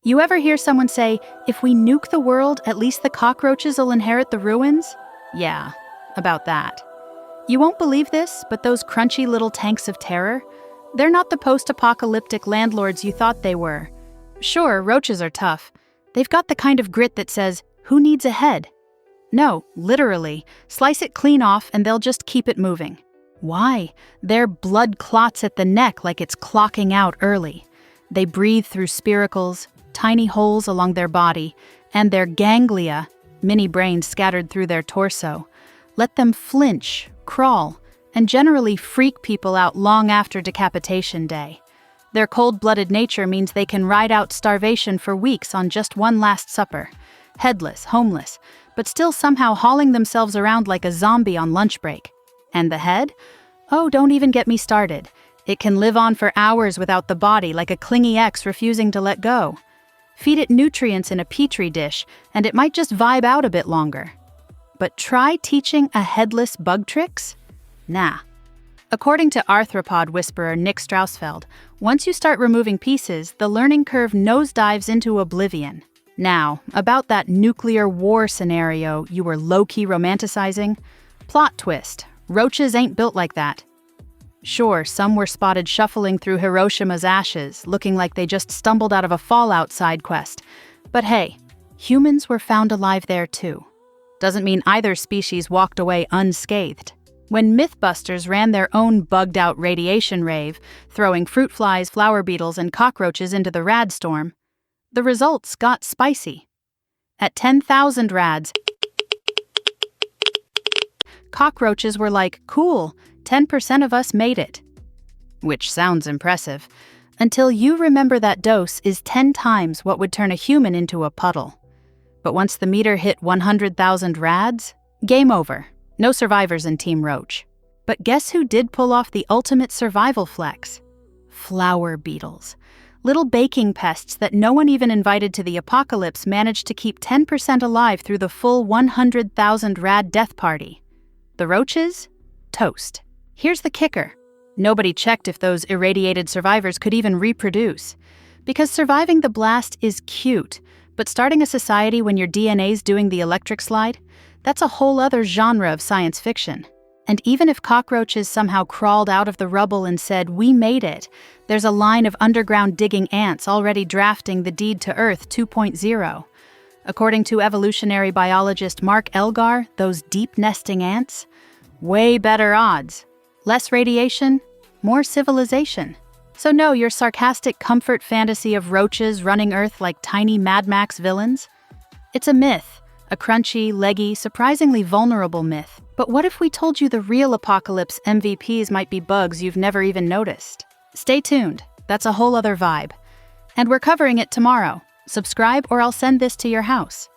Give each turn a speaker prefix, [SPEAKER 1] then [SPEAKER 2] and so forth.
[SPEAKER 1] You ever hear someone say, if we nuke the world, at least the cockroaches will inherit the ruins? Yeah, about that. You won't believe this, but those crunchy little tanks of terror, they're not the post-apocalyptic landlords you thought they were. Sure, roaches are tough. They've got the kind of grit that says, who needs a head? No, literally, slice it clean off and they'll just keep it moving. Why? Their blood clots at the neck like it's clocking out early. They breathe through spiracles, tiny holes along their body, and their ganglia, mini brains scattered through their torso, let them flinch, crawl, and generally freak people out long after decapitation day. Their cold-blooded nature means they can ride out starvation for weeks on just one last supper, headless, homeless, but still somehow hauling themselves around like a zombie on lunch break. And the head? Oh, don't even get me started. It can live on for hours without the body like a clingy ex refusing to let go. Feed it nutrients in a petri dish, and it might just vibe out a bit longer. But try teaching a headless bug tricks? Nah. According to arthropod whisperer Nick Strausfeld, once you start removing pieces, the learning curve nosedives into oblivion. Now, about that nuclear war scenario you were low-key romanticizing, plot twist, roaches ain't built like that. Sure, some were spotted shuffling through Hiroshima's ashes, looking like they just stumbled out of a Fallout side quest. But hey, humans were found alive there too. Doesn't mean either species walked away unscathed. When Mythbusters ran their own bugged-out radiation rave, throwing fruit flies, flower beetles, and cockroaches into the rad storm, the results got spicy. At 10,000 rads, cockroaches were like, cool, 10% of us made it. Which sounds impressive, until you remember that dose is 10 times what would turn a human into a puddle. But once the meter hit 100,000 rads, game over. No survivors in Team Roach. But guess who did pull off the ultimate survival flex? Flower beetles. Little baking pests that no one even invited to the apocalypse managed to keep 10% alive through the full 100,000 rad death party. The roaches? Toast. Here's the kicker. Nobody checked if those irradiated survivors could even reproduce. Because surviving the blast is cute, but starting a society when your DNA's doing the electric slide? That's a whole other genre of science fiction. And even if cockroaches somehow crawled out of the rubble and said, we made it, there's a line of underground digging ants already drafting the deed to Earth 2.0. According to evolutionary biologist Mark Elgar, those deep nesting ants? Way better odds. Less radiation, more civilization. So no, your sarcastic comfort fantasy of roaches running Earth like tiny Mad Max villains? It's a myth. A crunchy, leggy, surprisingly vulnerable myth. But what if we told you the real apocalypse MVPs might be bugs you've never even noticed? Stay tuned. That's a whole other vibe. And we're covering it tomorrow. Subscribe or I'll send this to your house.